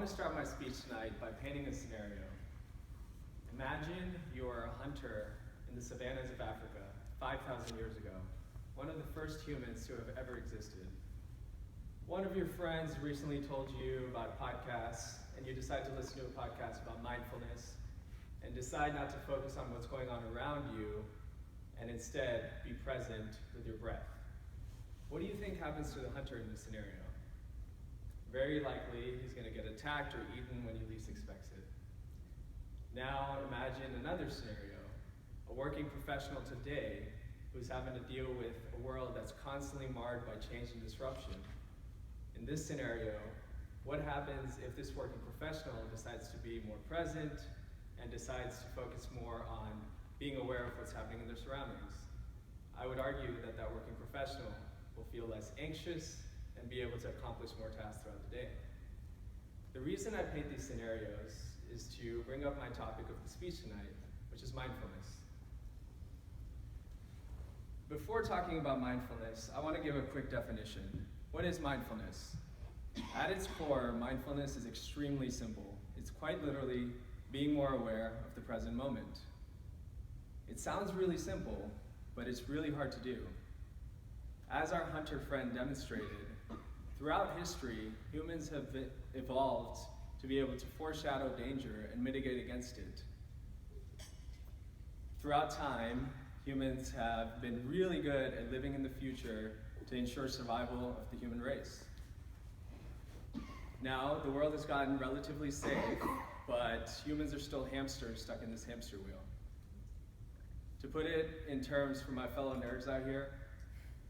want to start my speech tonight by painting a scenario. Imagine you're a hunter in the savannas of Africa 5,000 years ago, one of the first humans to have ever existed. One of your friends recently told you about a podcast, and you decide to listen to a podcast about mindfulness and decide not to focus on what's going on around you and instead be present with your breath. What do you think happens to the hunter in this scenario? Very likely, he's going to get attacked or eaten when he least expects it. Now imagine another scenario, a working professional today who's having to deal with a world that's constantly marred by change and disruption. In this scenario, what happens if this working professional decides to be more present and decides to focus more on being aware of what's happening in their surroundings? I would argue that that working professional will feel less anxious and be able to accomplish more tasks throughout the day. The reason I paint these scenarios is to bring up my topic of the speech tonight, which is mindfulness. Before talking about mindfulness, I want to give a quick definition. What is mindfulness? At its core, mindfulness is extremely simple. It's quite literally being more aware of the present moment. It sounds really simple, but it's really hard to do. As our hunter friend demonstrated, throughout history, humans have evolved to be able to foreshadow danger and mitigate against it. Throughout time, humans have been really good at living in the future to ensure survival of the human race. Now, the world has gotten relatively safe, but humans are still hamsters stuck in this hamster wheel. To put it in terms for my fellow nerds out here,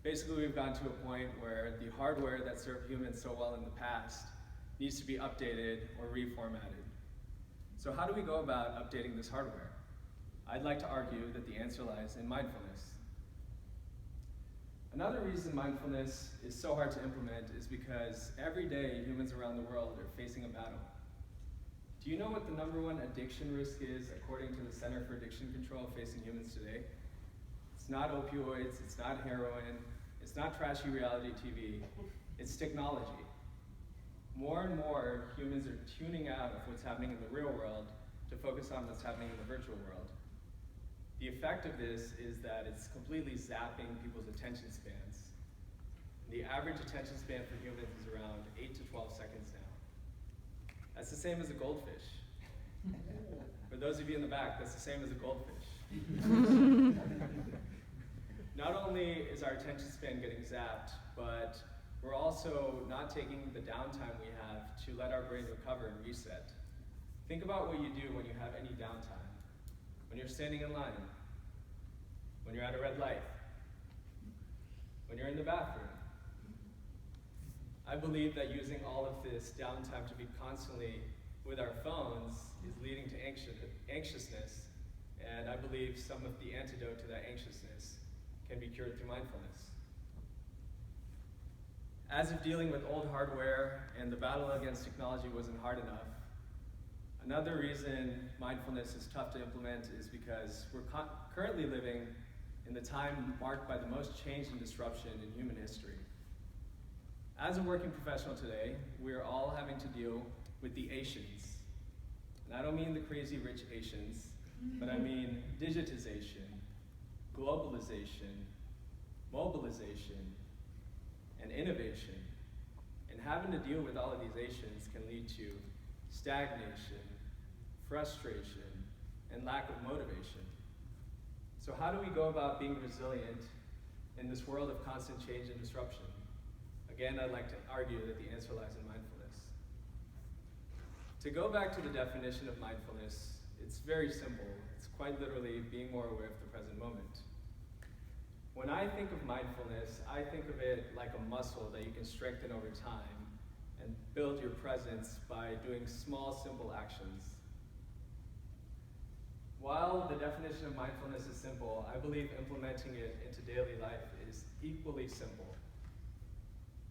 basically we've gotten to a point where the hardware that served humans so well in the past needs to be updated or reformatted. So how do we go about updating this hardware? I'd like to argue that the answer lies in mindfulness. Another reason mindfulness is so hard to implement is because every day humans around the world are facing a battle. Do you know what the #1 addiction risk is according to the Center for Addiction Control facing humans today? It's not opioids, it's not heroin, it's not trashy reality TV, it's technology. More and more humans are tuning out of what's happening in the real world to focus on what's happening in the virtual world. The effect of this is that it's completely zapping people's attention spans. The average attention span for humans is around 8 to 12 seconds now. That's the same as a goldfish. For those of you in the back, that's the same as a goldfish. Not only is our attention span getting zapped, but we're also not taking the downtime we have to let our brain recover and reset. Think about what you do when you have any downtime. When you're standing in line, when you're at a red light, when you're in the bathroom. I believe that using all of this downtime to be constantly with our phones is leading to anxiousness, and I believe some of the antidote to that anxiousness can be cured through mindfulness. As if dealing with old hardware and the battle against technology wasn't hard enough, another reason mindfulness is tough to implement is because we're currently living in the time marked by the most change and disruption in human history. As a working professional today, we are all having to deal with the Asians. And I don't mean the crazy rich Asians, but I mean digitization, globalization, mobilization, and innovation. And having to deal with all of these Asians can lead to stagnation, frustration, and lack of motivation. So how do we go about being resilient in this world of constant change and disruption? Again, I'd like to argue that the answer lies in mindfulness. To go back to the definition of mindfulness, it's very simple. It's quite literally being more aware of the present moment. When I think of mindfulness, I think of it like a muscle that you can strengthen over time and build your presence by doing small, simple actions. While the definition of mindfulness is simple, I believe implementing it into daily life is equally simple.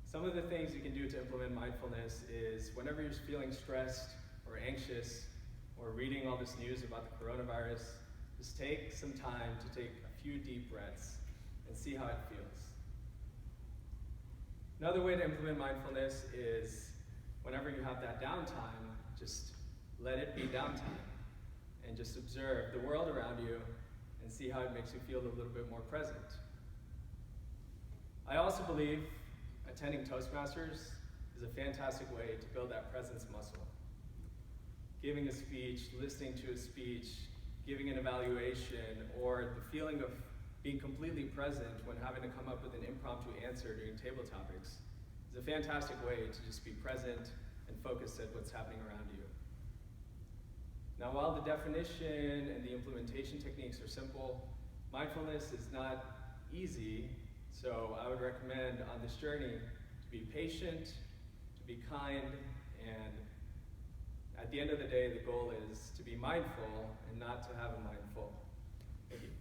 Some of the things you can do to implement mindfulness is whenever you're feeling stressed or anxious or reading all this news about the coronavirus, just take some time to take a few deep breaths and see how it feels. Another way to implement mindfulness is whenever you have that downtime, just let it be downtime and just observe the world around you and see how it makes you feel a little bit more present. I also believe attending Toastmasters is a fantastic way to build that presence muscle. Giving a speech, listening to a speech, giving an evaluation, or the feeling of being completely present when having to come up with an impromptu answer during table topics is a fantastic way to just be present and focused at what's happening around you. Now, while the definition and the implementation techniques are simple, mindfulness is not easy, so I would recommend on this journey to be patient, to be kind, and at the end of the day, the goal is to be mindful and not to have a mindful. Thank you.